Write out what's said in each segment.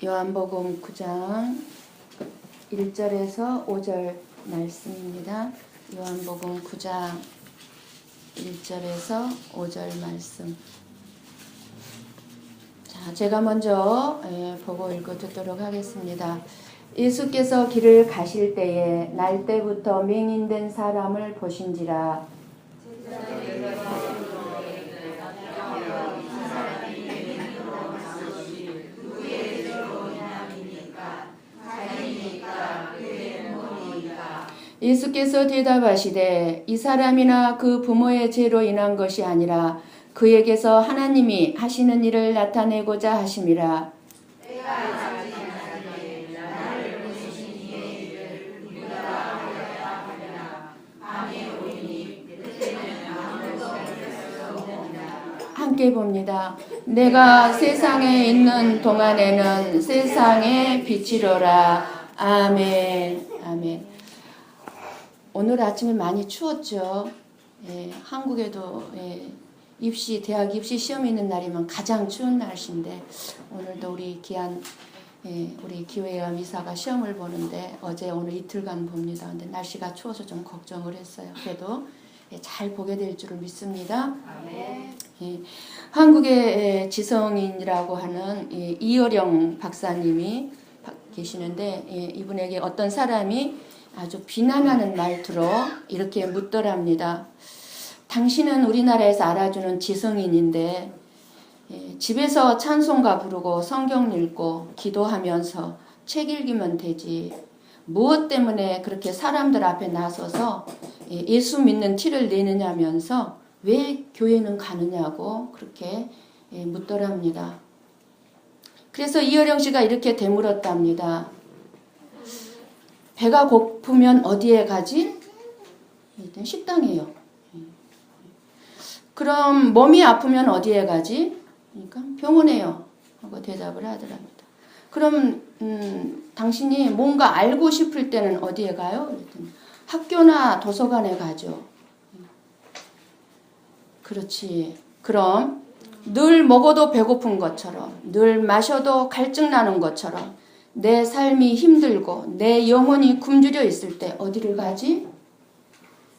요한복음 9장 1절에서 5절 말씀입니다. 요한복음 9장 1절에서 5절 말씀. 자, 제가 먼저 보고 읽어 듣도록 하겠습니다. 예수께서 길을 가실 때에 날 때부터 맹인된 사람을 보신지라. 예수께서 대답하시되 이 사람이나 그 부모의 죄로 인한 것이 아니라 그에게서 하나님이 하시는 일을 나타내고자 하심이라. 함께 봅니다. 내가 세상에 있는 동안에는 세상의 빛이로라. 아멘. 아멘. 오늘 아침에 많이 추웠죠. 한국에도 대학 입시 시험이 있는 날이면 가장 추운 날씨인데 오늘도 우리 귀한 우리 기회와 미사가 시험을 보는데 어제 오늘 이틀간 봅니다. 근데 날씨가 추워서 좀 걱정을 했어요. 그래도 잘 보게 될 줄을 믿습니다. 한국의 지성인이라고 하는 이어령 박사님이 계시는데 이분에게 어떤 사람이 아주 비난하는 말투로 이렇게 묻더랍니다. 당신은 우리나라에서 알아주는 지성인인데 집에서 찬송가 부르고 성경 읽고 기도하면서 책 읽으면 되지. 무엇 때문에 그렇게 사람들 앞에 나서서 예수 믿는 티를 내느냐면서 왜 교회는 가느냐고 그렇게 묻더랍니다. 그래서 이어령 씨가 이렇게 되물었답니다. 배가 고프면 어디에 가지? 일단 식당이에요. 그럼 몸이 아프면 어디에 가지? 그러니까 병원에요. 하고 대답을 하더랍니다. 그럼 당신이 뭔가 알고 싶을 때는 어디에 가요? 그랬더니 학교나 도서관에 가죠. 그렇지. 그럼 늘 먹어도 배고픈 것처럼, 늘 마셔도 갈증 나는 것처럼 내 삶이 힘들고 내 영혼이 굶주려 있을 때 어디를 가지?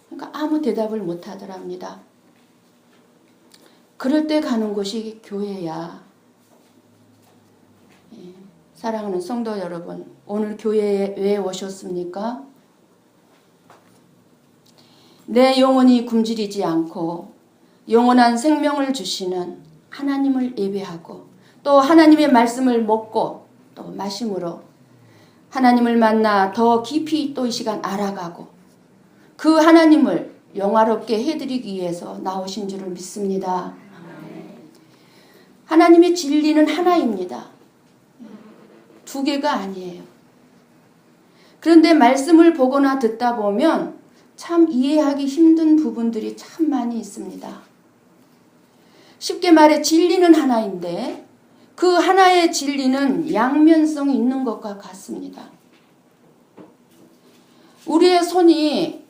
그러니까 아무 대답을 못 하더랍니다. 그럴 때 가는 곳이 교회야. 사랑하는 성도 여러분, 오늘 교회에 왜 오셨습니까? 내 영혼이 굶주리지 않고 영원한 생명을 주시는 하나님을 예배하고 또 하나님의 말씀을 먹고 또 마심으로 하나님을 만나 더 깊이 또 이 시간 알아가고 그 하나님을 영화롭게 해드리기 위해서 나오신 줄을 믿습니다. 하나님의 진리는 하나입니다. 두 개가 아니에요. 그런데 말씀을 보거나 듣다 보면 참 이해하기 힘든 부분들이 참 많이 있습니다. 쉽게 말해 진리는 하나인데 그 하나의 진리는 양면성이 있는 것과 같습니다. 우리의 손이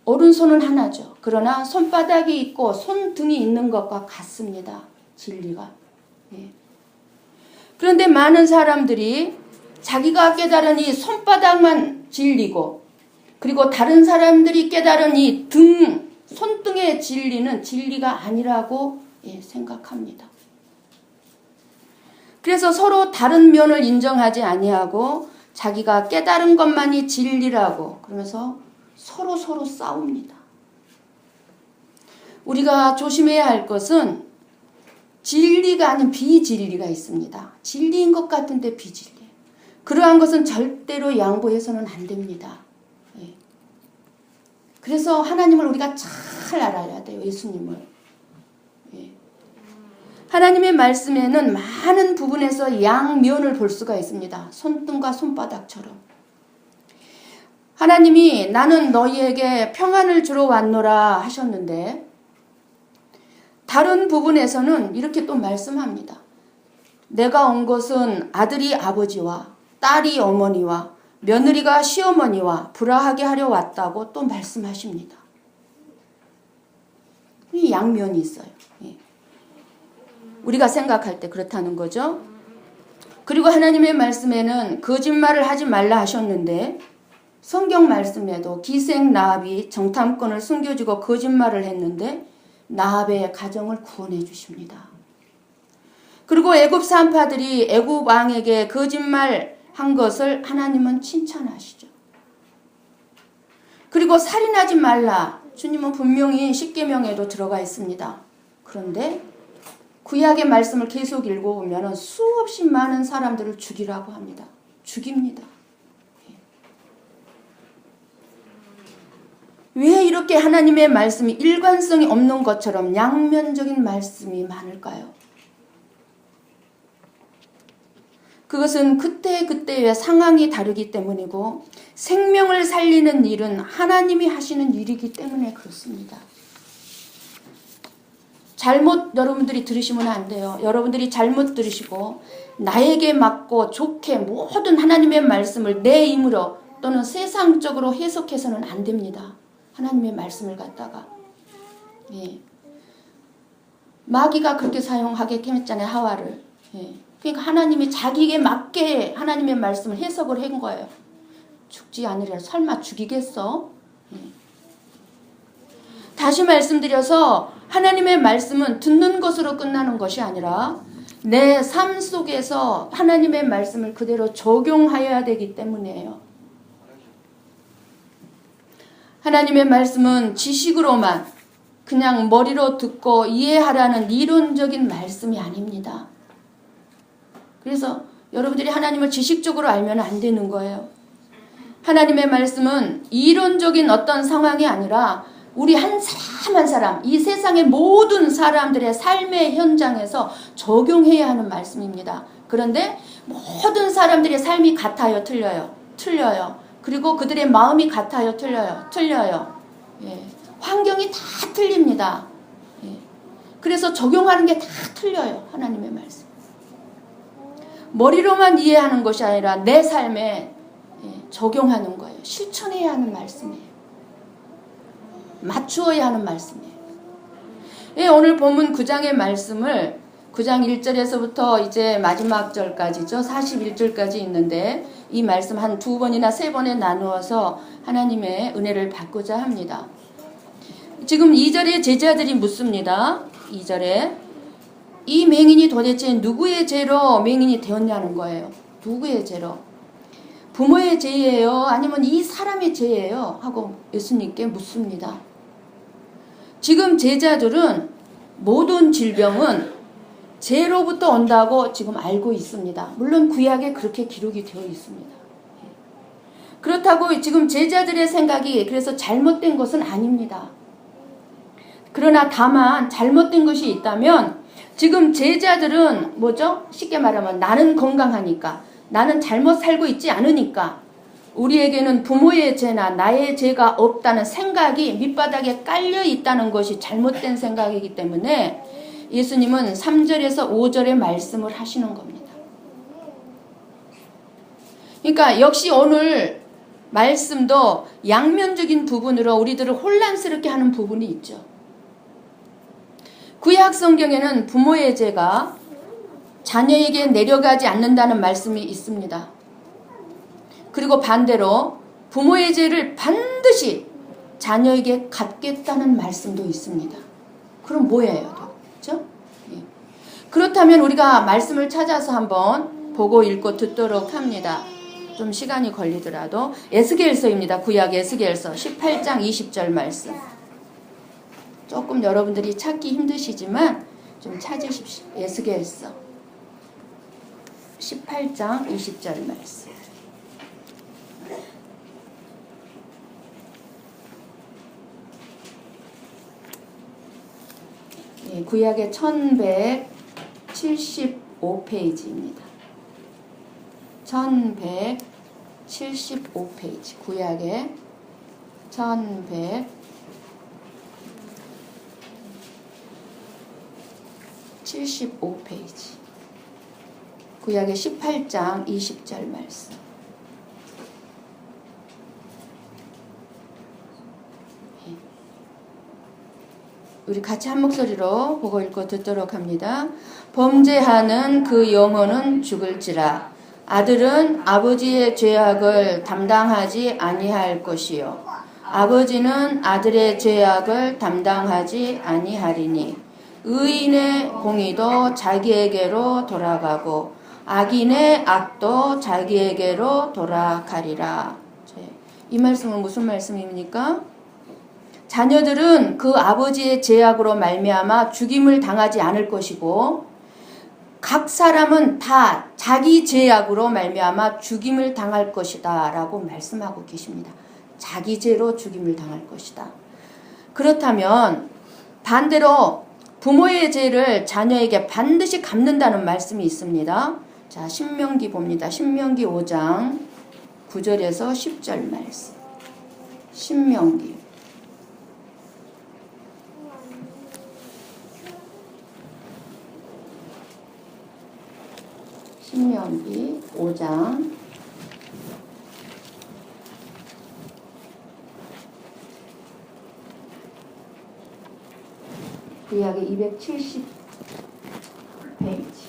오른손은 하나죠. 그러나 손바닥이 있고 손등이 있는 것과 같습니다. 진리가. 그런데 많은 사람들이 자기가 깨달은 이 손바닥만 진리고 그리고 다른 사람들이 깨달은 이 손등의 진리는 진리가 아니라고 생각합니다. 그래서 서로 다른 면을 인정하지 아니하고 자기가 깨달은 것만이 진리라고 그러면서 서로 싸웁니다. 우리가 조심해야 할 것은 진리가 아닌 비진리가 있습니다. 진리인 것 같은데 비진리. 그러한 것은 절대로 양보해서는 안 됩니다. 그래서 하나님을 우리가 잘 알아야 돼요. 예수님을. 하나님의 말씀에는 많은 부분에서 양면을 볼 수가 있습니다. 손등과 손바닥처럼. 하나님이 나는 너희에게 평안을 주러 왔노라 하셨는데 다른 부분에서는 이렇게 또 말씀합니다. 내가 온 것은 아들이 아버지와 딸이 어머니와 며느리가 시어머니와 불화하게 하려 왔다고 또 말씀하십니다. 이 양면이 있어요. 우리가 생각할 때 그렇다는 거죠. 그리고 하나님의 말씀에는 거짓말을 하지 말라 하셨는데 성경 말씀에도 기생 라합이 정탐꾼을 숨겨주고 거짓말을 했는데 라합의 가정을 구원해 주십니다. 그리고 애굽 산파들이 애굽 왕에게 거짓말 한 것을 하나님은 칭찬하시죠. 그리고 살인하지 말라. 주님은 분명히 십계명에도 들어가 있습니다. 그런데 구약의 말씀을 계속 읽어보면 수없이 많은 사람들을 죽이라고 합니다. 죽입니다. 왜 이렇게 하나님의 말씀이 일관성이 없는 것처럼 양면적인 말씀이 많을까요? 그것은 그때그때의 상황이 다르기 때문이고 생명을 살리는 일은 하나님이 하시는 일이기 때문에 그렇습니다. 잘못 여러분들이 들으시면 안 돼요. 여러분들이 잘못 들으시고 나에게 맞고 좋게 모든 하나님의 말씀을 내 힘으로 또는 세상적으로 해석해서는 안 됩니다. 하나님의 말씀을 갖다가. 예. 마귀가 그렇게 사용하게 했잖아요. 하와를. 예. 그러니까 하나님이 자기에게 맞게 하나님의 말씀을 해석을 한 거예요. 죽지 않으리라. 설마 죽이겠어? 예. 다시 말씀드려서 하나님의 말씀은 듣는 것으로 끝나는 것이 아니라 내 삶 속에서 하나님의 말씀을 그대로 적용하여야 되기 때문이에요. 하나님의 말씀은 지식으로만 그냥 머리로 듣고 이해하라는 이론적인 말씀이 아닙니다. 그래서 여러분들이 하나님을 지식적으로 알면 안 되는 거예요. 하나님의 말씀은 이론적인 어떤 상황이 아니라 우리 한 사람 한 사람, 이 세상의 모든 사람들의 삶의 현장에서 적용해야 하는 말씀입니다. 그런데 모든 사람들의 삶이 같아요, 틀려요? 틀려요. 그리고 그들의 마음이 같아요, 틀려요? 틀려요. 예. 환경이 다 틀립니다. 예. 그래서 적용하는 게 다 틀려요, 하나님의 말씀. 머리로만 이해하는 것이 아니라 내 삶에 적용하는 거예요. 실천해야 하는 말씀이에요. 맞추어야 하는 말씀이에요. 예, 오늘 본문 9장의 말씀을 9장 1절에서부터 이제 마지막 절까지죠. 41절까지 있는데 이 말씀 한 2번이나 3번에 나누어서 하나님의 은혜를 받고자 합니다. 지금 2절에 제자들이 묻습니다. 2절에 이 맹인이 도대체 누구의 죄로 맹인이 되었냐는 거예요. 누구의 죄로? 부모의 죄예요? 아니면 이 사람의 죄예요? 하고 예수님께 묻습니다. 지금 제자들은 모든 질병은 죄로부터 온다고 지금 알고 있습니다. 물론 구약에 그렇게 기록이 되어 있습니다. 그렇다고 지금 제자들의 생각이 그래서 잘못된 것은 아닙니다. 그러나 다만 잘못된 것이 있다면 지금 제자들은 뭐죠? 쉽게 말하면 나는 건강하니까, 나는 잘못 살고 있지 않으니까, 우리에게는 부모의 죄나 나의 죄가 없다는 생각이 밑바닥에 깔려 있다는 것이 잘못된 생각이기 때문에 예수님은 3절에서 5절의 말씀을 하시는 겁니다. 그러니까 역시 오늘 말씀도 양면적인 부분으로 우리들을 혼란스럽게 하는 부분이 있죠. 구약 성경에는 부모의 죄가 자녀에게 내려가지 않는다는 말씀이 있습니다. 그리고 반대로 부모의 죄를 반드시 자녀에게 갚겠다는 말씀도 있습니다. 그럼 뭐예요? 그렇죠? 예. 그렇다면 우리가 말씀을 찾아서 한번 보고 읽고 듣도록 합니다. 좀 시간이 걸리더라도 에스겔서입니다. 구약 에스겔서 18장 20절 말씀. 조금 여러분들이 찾기 힘드시지만 좀 찾으십시오. 에스겔서 18장 20절 말씀. 예, 구약의 1175페이지입니다. 1175페이지. 구약의 1175페이지. 구약의 18장 20절 말씀. 우리 같이 한 목소리로 보고 읽고 듣도록 합니다. 범죄하는 그 영혼은 죽을지라. 아들은 아버지의 죄악을 담당하지 아니할 것이요 아버지는 아들의 죄악을 담당하지 아니하리니 의인의 공의도 자기에게로 돌아가고 악인의 악도 자기에게로 돌아가리라. 이 말씀은 무슨 말씀입니까? 자녀들은 그 아버지의 죄악으로 말미암아 죽임을 당하지 않을 것이고 각 사람은 다 자기 죄악으로 말미암아 죽임을 당할 것이다 라고 말씀하고 계십니다. 자기 죄로 죽임을 당할 것이다. 그렇다면 반대로 부모의 죄를 자녀에게 반드시 갚는다는 말씀이 있습니다. 자, 신명기 봅니다. 신명기 5장 9절에서 10절 말씀. 신명기 5장 270 페이지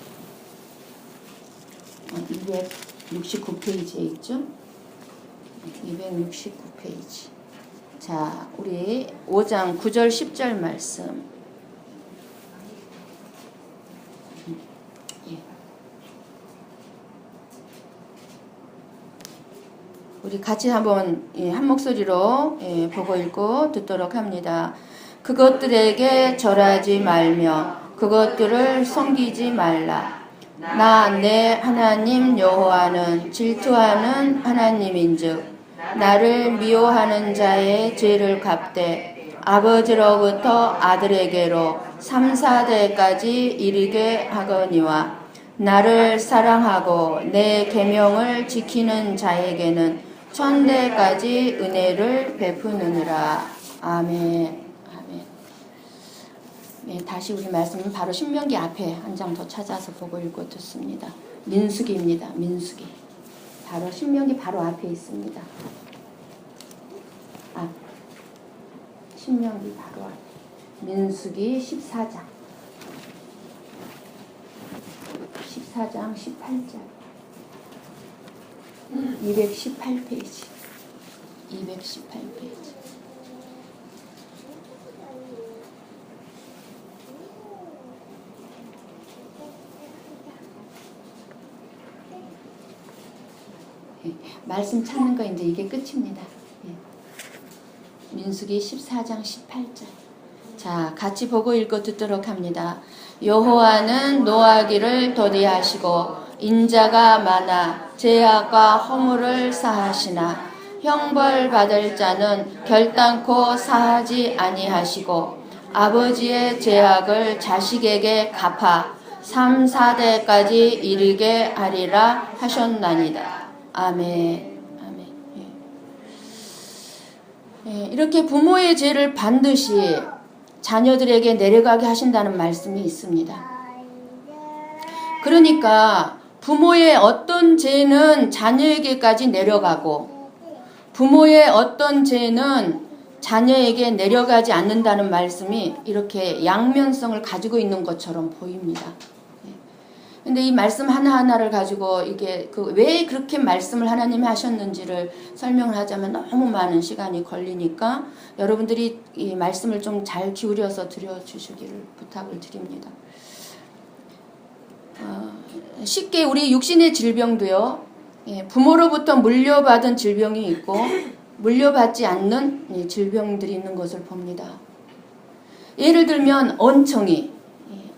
269페이지에 있죠. 269페이지. 자, 우리 5장 9절 10절 말씀. 우리 같이 한번 한 목소리로 보고 읽고 듣도록 합니다. 그것들에게 절하지 말며 그것들을 섬기지 말라. 나 내 하나님 여호와는 질투하는 하나님인즉 나를 미워하는 자의 죄를 갚되 아버지로부터 아들에게로 3, 4대까지 이르게 하거니와 나를 사랑하고 내 계명을 지키는 자에게는 1000대까지 은혜를 베푸느니라. 아멘. 네, 다시 우리 말씀은 바로 신명기 앞에 한 장 더 찾아서 보고 읽고 듣습니다. 민수기입니다. 민수기. 바로 신명기 바로 앞에 있습니다. 신명기 바로 앞에. 민수기 14장. 14장 18절. 218페이지. 218페이지. 말씀 찾는 거 이제 이게 끝입니다. 민수기 14장 18절. 자, 같이 보고 읽고 듣도록 합니다. 여호와는 노하기를 더디하시고 인자가 많아 죄악과 허물을 사하시나 형벌 받을 자는 결단코 사하지 아니하시고 아버지의 죄악을 자식에게 갚아 3, 4대까지 이르게 하리라 하셨나니다. 아멘. 아멘. 이렇게 부모의 죄를 반드시 자녀들에게 내려가게 하신다는 말씀이 있습니다. 그러니까 부모의 어떤 죄는 자녀에게까지 내려가고 부모의 어떤 죄는 자녀에게 내려가지 않는다는 말씀이 이렇게 양면성을 가지고 있는 것처럼 보입니다. 근데 이 말씀 하나하나를 가지고 이게 왜 그렇게 말씀을 하나님이 하셨는지를 설명을 하자면 너무 많은 시간이 걸리니까 여러분들이 이 말씀을 좀 잘 기울여서 들여주시기를 부탁을 드립니다. 쉽게 우리 육신의 질병도요, 부모로부터 물려받은 질병이 있고 물려받지 않는 질병들이 있는 것을 봅니다. 예를 들면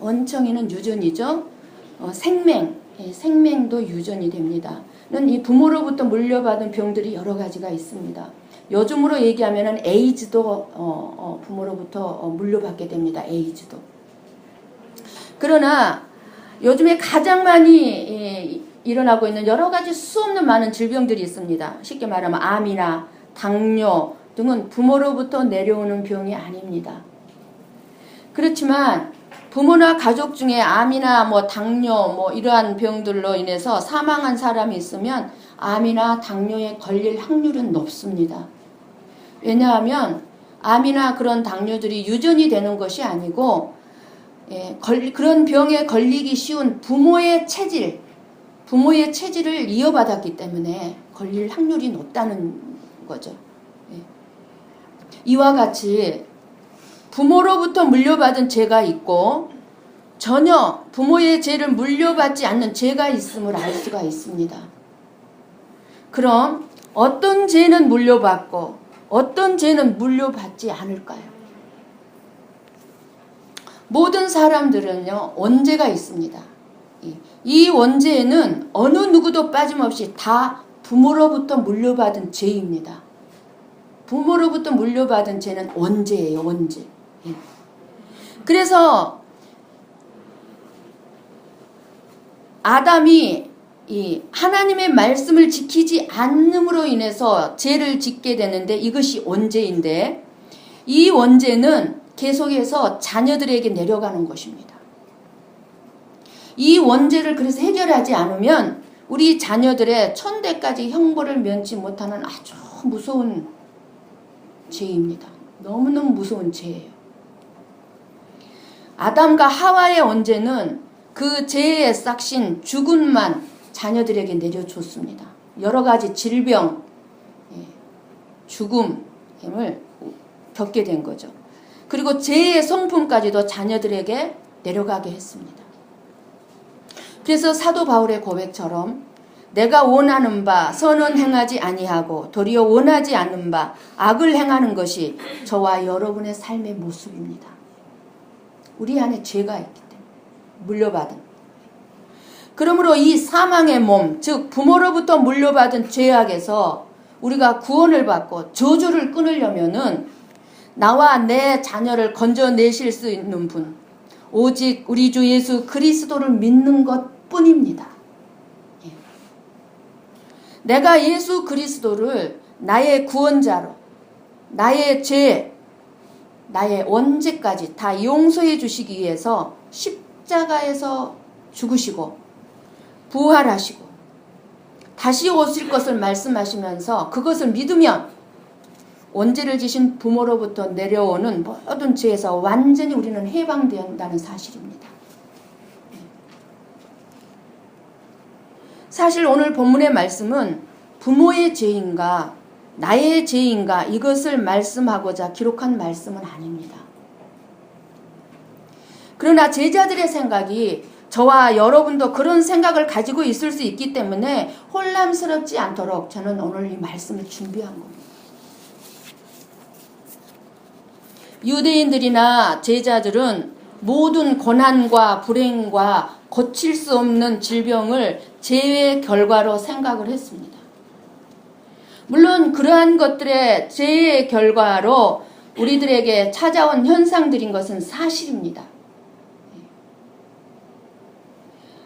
원청이는 유전이죠. 생맹도 유전이 됩니다. 이 부모로부터 물려받은 병들이 여러 가지가 있습니다. 요즘으로 얘기하면 에이즈도 부모로부터 물려받게 됩니다. 에이즈도. 그러나 요즘에 가장 많이 일어나고 있는 여러 가지 수없는 많은 질병들이 있습니다. 쉽게 말하면 암이나 당뇨 등은 부모로부터 내려오는 병이 아닙니다. 그렇지만 부모나 가족 중에 암이나 당뇨 이러한 병들로 인해서 사망한 사람이 있으면 암이나 당뇨에 걸릴 확률은 높습니다. 왜냐하면 암이나 그런 당뇨들이 유전이 되는 것이 아니고 그런 병에 걸리기 쉬운 부모의 체질을 이어받았기 때문에 걸릴 확률이 높다는 거죠. 이와 같이 부모로부터 물려받은 죄가 있고 전혀 부모의 죄를 물려받지 않는 죄가 있음을 알 수가 있습니다. 그럼 어떤 죄는 물려받고 어떤 죄는 물려받지 않을까요? 모든 사람들은요, 원죄가 있습니다. 이 원죄에는 어느 누구도 빠짐없이 다 부모로부터 물려받은 죄입니다. 부모로부터 물려받은 죄는 원죄예요, 원죄. 그래서 아담이 이 하나님의 말씀을 지키지 않음으로 인해서 죄를 짓게 되는데 이것이 원죄인데 이 원죄는 계속해서 자녀들에게 내려가는 것입니다. 이 원죄를 그래서 해결하지 않으면 우리 자녀들의 천대까지 형벌을 면치 못하는 아주 무서운 죄입니다. 너무너무 무서운 죄예요. 아담과 하와의 원죄는 그 죄의 싹신 죽음만 자녀들에게 내려줬습니다. 여러 가지 질병, 죽음을 겪게 된 거죠. 그리고 죄의 성품까지도 자녀들에게 내려가게 했습니다. 그래서 사도 바울의 고백처럼 내가 원하는 바 선은 행하지 아니하고 도리어 원하지 않는 바 악을 행하는 것이 저와 여러분의 삶의 모습입니다. 우리 안에 죄가 있기 때문에 물려받은. 그러므로 이 사망의 몸, 즉 부모로부터 물려받은 죄악에서 우리가 구원을 받고 저주를 끊으려면은 나와 내 자녀를 건져내실 수 있는 분, 오직 우리 주 예수 그리스도를 믿는 것뿐입니다. 내가 예수 그리스도를 나의 구원자로, 나의 죄, 나의 원죄까지 다 용서해 주시기 위해서 십자가에서 죽으시고 부활하시고 다시 오실 것을 말씀하시면서 그것을 믿으면 원죄를 지신 부모로부터 내려오는 모든 죄에서 완전히 우리는 해방된다는 사실입니다. 사실 오늘 본문의 말씀은 부모의 죄인가 나의 죄인가 이것을 말씀하고자 기록한 말씀은 아닙니다. 그러나 제자들의 생각이 저와 여러분도 그런 생각을 가지고 있을 수 있기 때문에 혼란스럽지 않도록 저는 오늘 이 말씀을 준비한 겁니다. 유대인들이나 제자들은 모든 고난과 불행과 고칠 수 없는 질병을 죄의 결과로 생각을 했습니다. 물론 그러한 것들의 죄의 결과로 우리들에게 찾아온 현상들인 것은 사실입니다.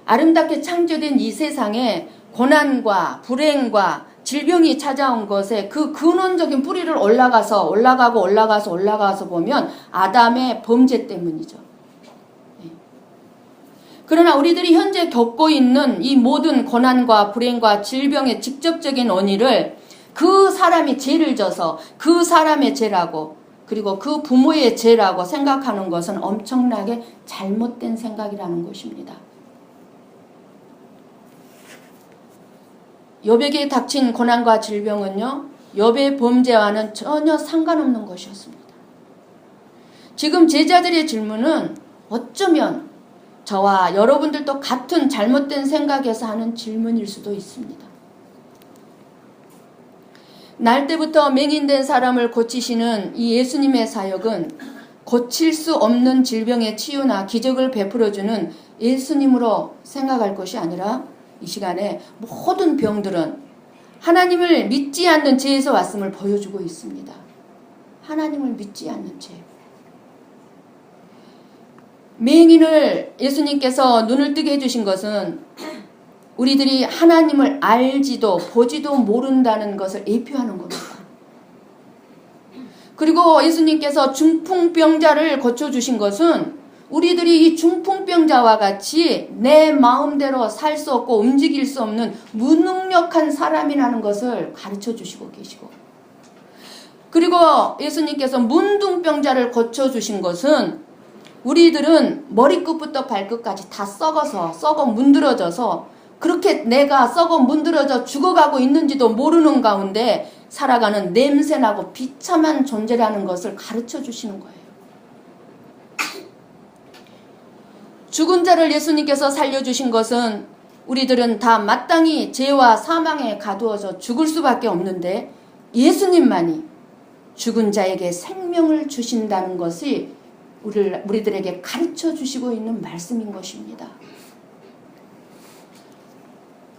아름답게 창조된 이 세상에 고난과 불행과 질병이 찾아온 것에 그 근원적인 뿌리를 올라가서 보면 아담의 범죄 때문이죠. 그러나 우리들이 현재 겪고 있는 이 모든 고난과 불행과 질병의 직접적인 원인을 그 사람이 죄를 져서 그 사람의 죄라고 그리고 그 부모의 죄라고 생각하는 것은 엄청나게 잘못된 생각이라는 것입니다. 욥에게 닥친 고난과 질병은요, 욥의 범죄와는 전혀 상관없는 것이었습니다. 지금 제자들의 질문은 어쩌면 저와 여러분들도 같은 잘못된 생각에서 하는 질문일 수도 있습니다. 날 때부터 맹인된 사람을 고치시는 이 예수님의 사역은 고칠 수 없는 질병의 치유나 기적을 베풀어주는 예수님으로 생각할 것이 아니라 이 시간에 모든 병들은 하나님을 믿지 않는 죄에서 왔음을 보여주고 있습니다. 하나님을 믿지 않는 죄. 맹인을 예수님께서 눈을 뜨게 해주신 것은 우리들이 하나님을 알지도 보지도 모른다는 것을 예표하는 겁니다. 그리고 예수님께서 중풍병자를 고쳐주신 것은 우리들이 이 중풍병자와 같이 내 마음대로 살 수 없고 움직일 수 없는 무능력한 사람이라는 것을 가르쳐 주시고 계시고 그리고 예수님께서 문둥병자를 고쳐주신 것은 우리들은 머리끝부터 발끝까지 다 썩어 문드러져서 그렇게 내가 썩어 문드러져 죽어가고 있는지도 모르는 가운데 살아가는 냄새나고 비참한 존재라는 것을 가르쳐 주시는 거예요. 죽은 자를 예수님께서 살려주신 것은 우리들은 다 마땅히 죄와 사망에 가두어져 죽을 수밖에 없는데 예수님만이 죽은 자에게 생명을 주신다는 것이 우리들에게 가르쳐 주시고 있는 말씀인 것입니다.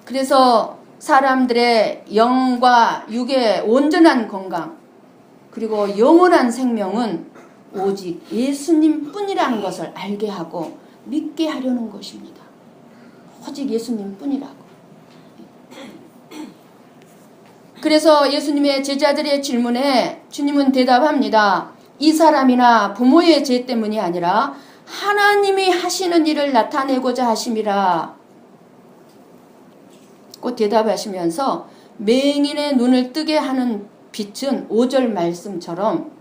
그래서 사람들의 영과 육의 온전한 건강 그리고 영원한 생명은 오직 예수님 뿐이라는 것을 알게 하고 믿게 하려는 것입니다. 오직 예수님 뿐이라고. 그래서 예수님의 제자들의 질문에 주님은 대답합니다. 이 사람이나 부모의 죄 때문이 아니라 하나님이 하시는 일을 나타내고자 하심이라. 꼭 대답하시면서 맹인의 눈을 뜨게 하는 빛은 5절 말씀처럼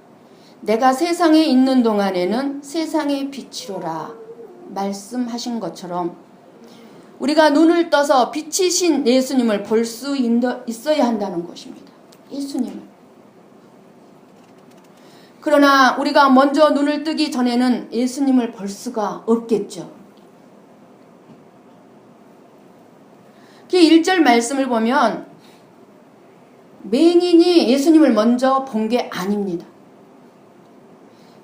내가 세상에 있는 동안에는 세상의 빛이로라 말씀하신 것처럼 우리가 눈을 떠서 빛이신 예수님을 볼 수 있어야 한다는 것입니다. 예수님을. 그러나 우리가 먼저 눈을 뜨기 전에는 예수님을 볼 수가 없겠죠. 그 1절 말씀을 보면 맹인이 예수님을 먼저 본 게 아닙니다.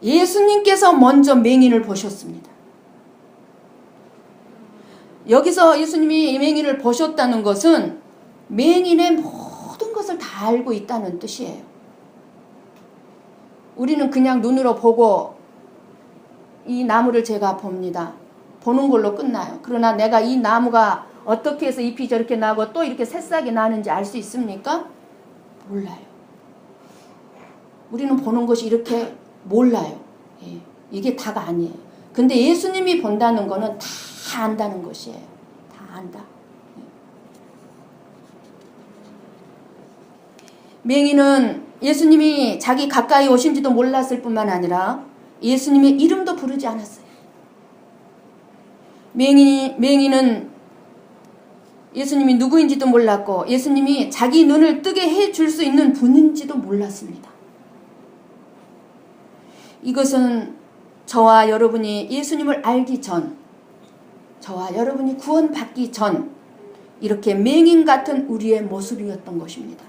예수님께서 먼저 맹인을 보셨습니다. 여기서 예수님이 맹인을 보셨다는 것은 맹인의 모든 것을 다 알고 있다는 뜻이에요. 우리는 그냥 눈으로 보고 이 나무를 제가 봅니다. 보는 걸로 끝나요. 그러나 내가 이 나무가 어떻게 해서 잎이 저렇게 나고 또 이렇게 새싹이 나는지 알 수 있습니까? 몰라요. 우리는 보는 것이 이렇게 몰라요. 예, 이게 다가 아니에요. 근데 예수님이 본다는 거는 다 안다는 것이에요. 다 안다. 맹인은 예수님이 자기 가까이 오신지도 몰랐을 뿐만 아니라 예수님의 이름도 부르지 않았어요. 맹인은 예수님이 누구인지도 몰랐고 예수님이 자기 눈을 뜨게 해줄 수 있는 분인지도 몰랐습니다. 이것은 저와 여러분이 예수님을 알기 전, 저와 여러분이 구원받기 전 이렇게 맹인 같은 우리의 모습이었던 것입니다.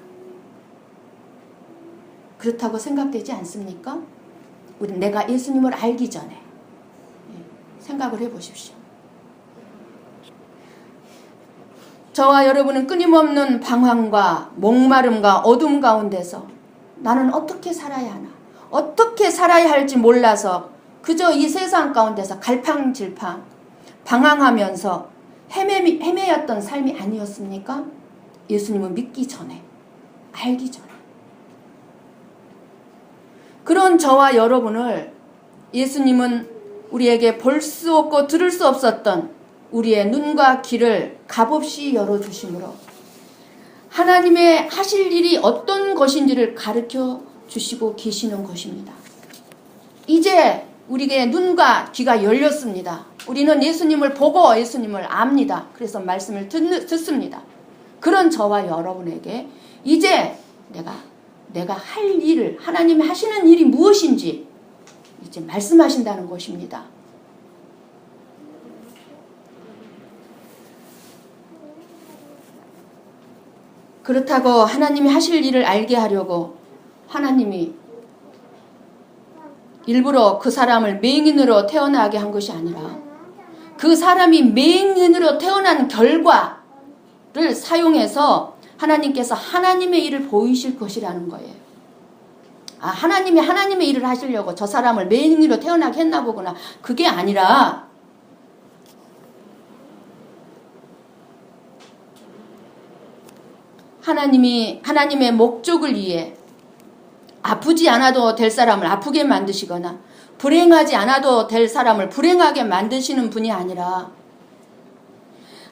그렇다고 생각되지 않습니까? 내가 예수님을 알기 전에 생각을 해보십시오. 저와 여러분은 끊임없는 방황과 목마름과 어둠 가운데서 나는 어떻게 살아야 하나, 어떻게 살아야 할지 몰라서 그저 이 세상 가운데서 갈팡질팡 방황하면서 헤매였던 삶이 아니었습니까? 예수님을 믿기 전에, 알기 전에. 그런 저와 여러분을 예수님은 우리에게 볼 수 없고 들을 수 없었던 우리의 눈과 귀를 값없이 열어주심으로 하나님의 하실 일이 어떤 것인지를 가르쳐 주시고 계시는 것입니다. 이제 우리에게 눈과 귀가 열렸습니다. 우리는 예수님을 보고 예수님을 압니다. 그래서 말씀을 듣습니다. 그런 저와 여러분에게 이제 내가 할 일을, 하나님이 하시는 일이 무엇인지 이제 말씀하신다는 것입니다. 그렇다고 하나님이 하실 일을 알게 하려고 하나님이 일부러 그 사람을 맹인으로 태어나게 한 것이 아니라 그 사람이 맹인으로 태어난 결과를 사용해서 하나님께서 하나님의 일을 보이실 것이라는 거예요. 아, 하나님이 하나님의 일을 하시려고 저 사람을 맹인으로 태어나게 했나 보구나. 그게 아니라 하나님의 목적을 위해 아프지 않아도 될 사람을 아프게 만드시거나 불행하지 않아도 될 사람을 불행하게 만드시는 분이 아니라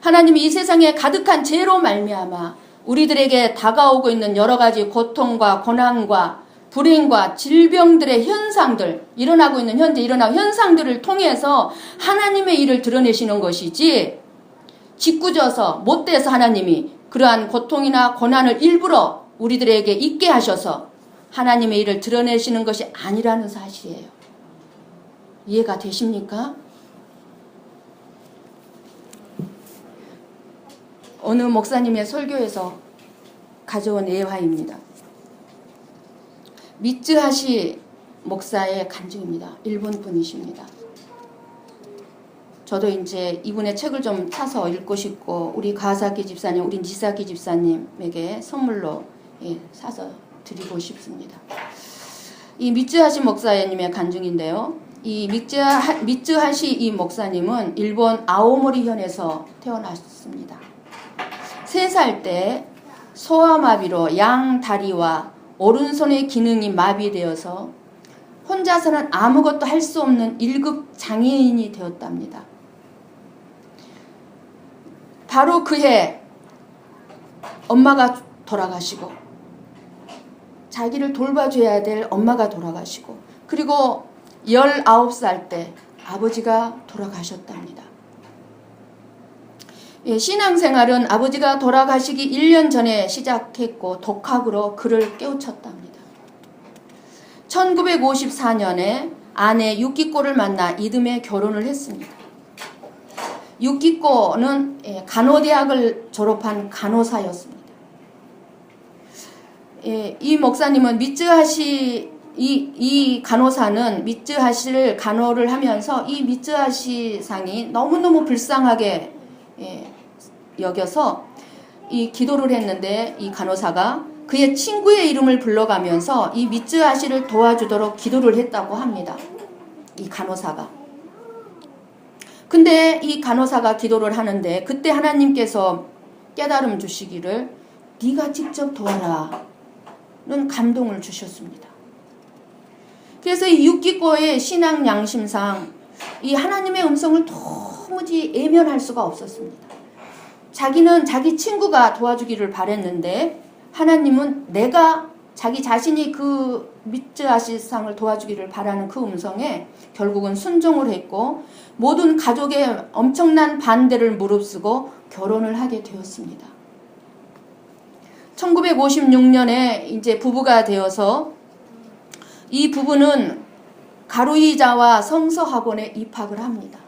하나님이 이 세상에 가득한 죄로 말미암아 우리들에게 다가오고 있는 여러 가지 고통과 고난과 불행과 질병들의 현상들, 일어나고 있는 현재 일어나고 현상들을 통해서 하나님의 일을 드러내시는 것이지, 짓궂어서 못돼서 하나님이 그러한 고통이나 고난을 일부러 우리들에게 있게 하셔서 하나님의 일을 드러내시는 것이 아니라는 사실이에요. 이해가 되십니까? 어느 목사님의 설교에서 가져온 예화입니다. 미쯔하시 목사의 간증입니다. 일본 분이십니다. 저도 이제 이분의 책을 좀 사서 읽고 싶고, 우리 가사키 집사님, 우리 니사키 집사님에게 선물로 사서 드리고 싶습니다. 이 미쯔하시 목사님의 간증인데요. 이 미쯔하시 이 목사님은 일본 아오모리현에서 태어났습니다. 3살 때 소아마비로 양 다리와 오른손의 기능이 마비되어서 혼자서는 아무것도 할 수 없는 1급 장애인이 되었답니다. 바로 그해 엄마가 돌아가시고, 자기를 돌봐줘야 될 엄마가 돌아가시고, 그리고 19살 때 아버지가 돌아가셨답니다. 신앙생활은 아버지가 돌아가시기 1년 전에 시작했고 독학으로 그를 깨우쳤답니다. 1954년에 아내 유키코를 만나 이듬해 결혼을 했습니다. 유키코는 간호대학을 졸업한 간호사였습니다. 이 목사님은 이 간호사는 미쯔하시를 간호를 하면서 이 미쯔하시 상이 너무너무 불쌍하게 여겨서 이 기도를 했는데, 이 간호사가 그의 친구의 이름을 불러가면서 이 미쯔하시를 도와주도록 기도를 했다고 합니다. 이 간호사가. 근데 이 간호사가 기도를 하는데 그때 하나님께서 깨달음 주시기를 네가 직접 도와라 는 감동을 주셨습니다. 그래서 이 유키코의 신앙 양심상 이 하나님의 음성을 도무지 외면할 수가 없었습니다. 자기는 자기 친구가 도와주기를 바랬는데 하나님은 내가 자기 자신이 그 미쯔하시상을 도와주기를 바라는 그 음성에 결국은 순종을 했고, 모든 가족의 엄청난 반대를 무릅쓰고 결혼을 하게 되었습니다. 1956년에 이제 부부가 되어서 이 부부는 가루이자와 성서학원에 입학을 합니다.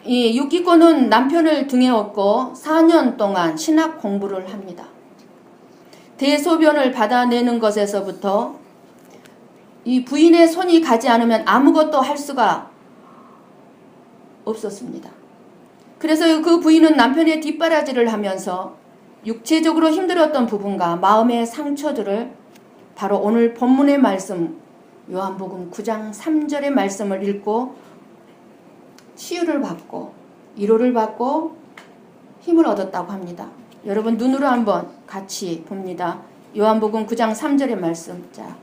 이 유키코는 남편을 등에 업고 4년 동안 신학 공부를 합니다. 대소변을 받아내는 것에서부터 이 부인의 손이 가지 않으면 아무것도 할 수가 없었습니다. 그래서 그 부인은 남편의 뒷바라지를 하면서 육체적으로 힘들었던 부분과 마음의 상처들을 바로 오늘 본문의 말씀 요한복음 9장 3절의 말씀을 읽고 치유를 받고 위로를 받고 힘을 얻었다고 합니다. 여러분 눈으로 한번 같이 봅니다. 요한복음 9장 3절의 말씀. 자,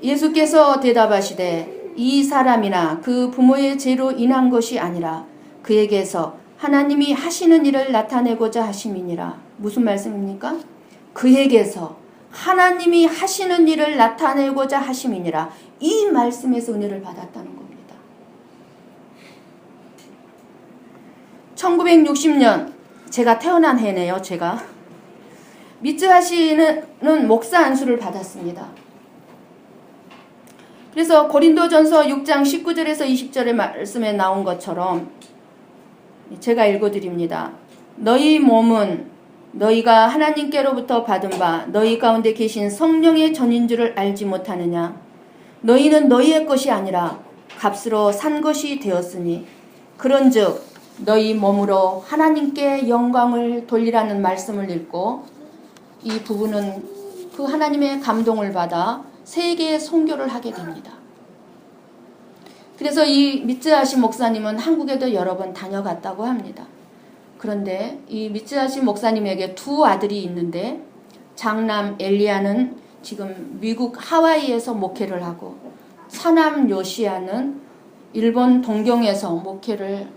예수께서 대답하시되 이 사람이나 그 부모의 죄로 인한 것이 아니라 그에게서 하나님이 하시는 일을 나타내고자 하심이니라. 무슨 말씀입니까? 그에게서 하나님이 하시는 일을 나타내고자 하심이니라. 이 말씀에서 은혜를 받았다는 겁니다. 1960년 제가 태어난 해네요. 제가 미쯔하시는 목사 안수를 받았습니다. 그래서 고린도전서 6장 19절에서 20절의 말씀에 나온 것처럼 제가 읽어드립니다. 너희 몸은 너희가 하나님께로부터 받은 바 너희 가운데 계신 성령의 전인 줄을 알지 못하느냐. 너희는 너희의 것이 아니라 값으로 산 것이 되었으니 그런즉 너희 몸으로 하나님께 영광을 돌리라는 말씀을 읽고 이 부부는 그 하나님의 감동을 받아 세계에 선교를 하게 됩니다. 그래서 이 미쯔하시 목사님은 한국에도 여러 번 다녀갔다고 합니다. 그런데 이 미쯔하시 목사님에게 두 아들이 있는데 장남 엘리야는 지금 미국 하와이에서 목회를 하고 차남 요시야는 일본 동경에서 목회를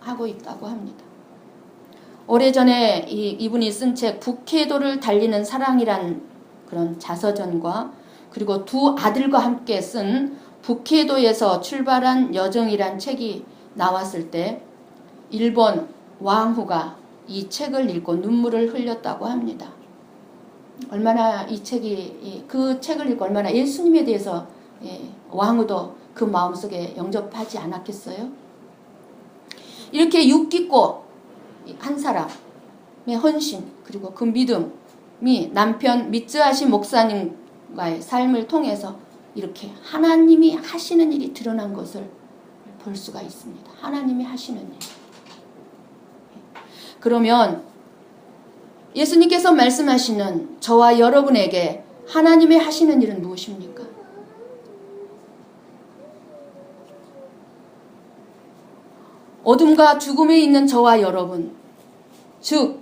하고 있다고 합니다. 오래전에 이분이 쓴 책 북해도를 달리는 사랑이란 그런 자서전과 그리고 두 아들과 함께 쓴 북해도에서 출발한 여정이란 책이 나왔을 때 일본 왕후가 이 책을 읽고 눈물을 흘렸다고 합니다. 얼마나 이 책이 그 책을 읽고 얼마나 예수님에 대해서 왕후도 그 마음속에 영접하지 않았겠어요? 이렇게 육깊고 한 사람의 헌신 그리고 그 믿음이 남편 미츠하시 목사님과의 삶을 통해서 이렇게 하나님이 하시는 일이 드러난 것을 볼 수가 있습니다. 하나님이 하시는 일. 그러면 예수님께서 말씀하시는 저와 여러분에게 하나님의 하시는 일은 무엇입니까? 어둠과 죽음에 있는 저와 여러분, 즉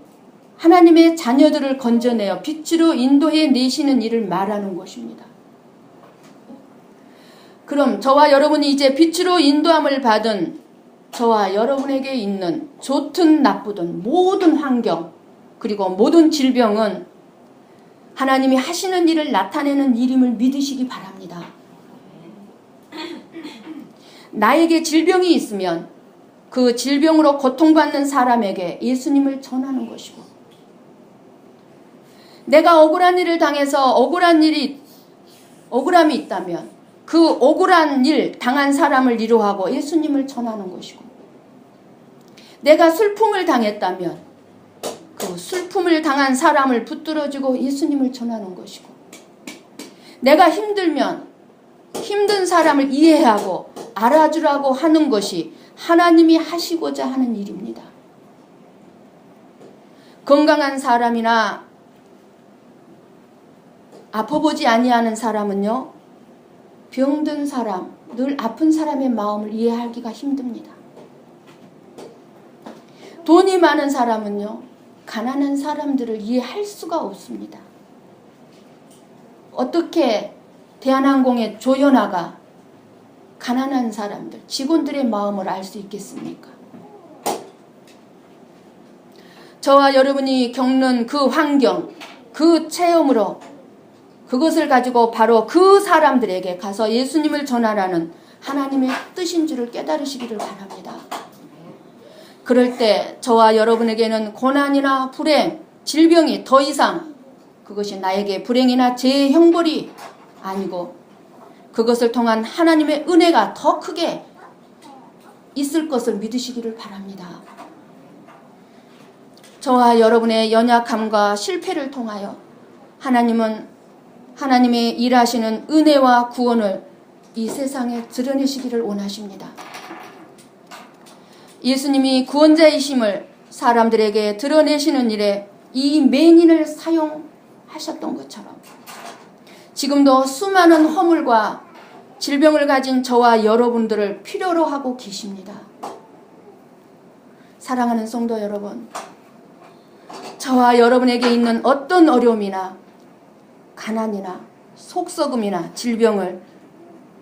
하나님의 자녀들을 건져내어 빛으로 인도해 내시는 일을 말하는 것입니다. 그럼 저와 여러분이 이제 빛으로 인도함을 받은 저와 여러분에게 있는 좋든 나쁘든 모든 환경 그리고 모든 질병은 하나님이 하시는 일을 나타내는 일임을 믿으시기 바랍니다. 나에게 질병이 있으면 그 질병으로 고통받는 사람에게 예수님을 전하는 것이고, 내가 억울한 일을 당해서 억울함이 있다면 그 억울한 일 당한 사람을 위로하고 예수님을 전하는 것이고, 내가 슬픔을 당했다면 그 슬픔을 당한 사람을 붙들어주고 예수님을 전하는 것이고, 내가 힘들면 힘든 사람을 이해하고 알아주라고 하는 것이 하나님이 하시고자 하는 일입니다. 건강한 사람이나 아파보지 아니하는 사람은요, 병든 사람, 늘 아픈 사람의 마음을 이해하기가 힘듭니다. 돈이 많은 사람은요, 가난한 사람들을 이해할 수가 없습니다. 어떻게 대한항공의 조연아가 가난한 사람들, 직원들의 마음을 알 수 있겠습니까? 저와 여러분이 겪는 그 환경, 그 체험으로 그것을 가지고 바로 그 사람들에게 가서 예수님을 전하라는 하나님의 뜻인 줄을 깨달으시기를 바랍니다. 그럴 때 저와 여러분에게는 고난이나 불행, 질병이 더 이상 그것이 나에게 불행이나 죄의 형벌이 아니고 그것을 통한 하나님의 은혜가 더 크게 있을 것을 믿으시기를 바랍니다. 저와 여러분의 연약함과 실패를 통하여 하나님은 하나님의 일하시는 은혜와 구원을 이 세상에 드러내시기를 원하십니다. 예수님이 구원자이심을 사람들에게 드러내시는 일에 이 맹인을 사용하셨던 것처럼 지금도 수많은 허물과 질병을 가진 저와 여러분들을 필요로 하고 계십니다. 사랑하는 성도 여러분, 저와 여러분에게 있는 어떤 어려움이나 가난이나 속썩음이나 질병을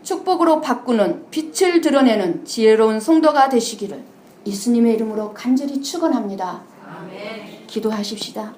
축복으로 바꾸는 빛을 드러내는 지혜로운 성도가 되시기를 예수님의 이름으로 간절히 축원합니다. 아멘. 기도하십시다.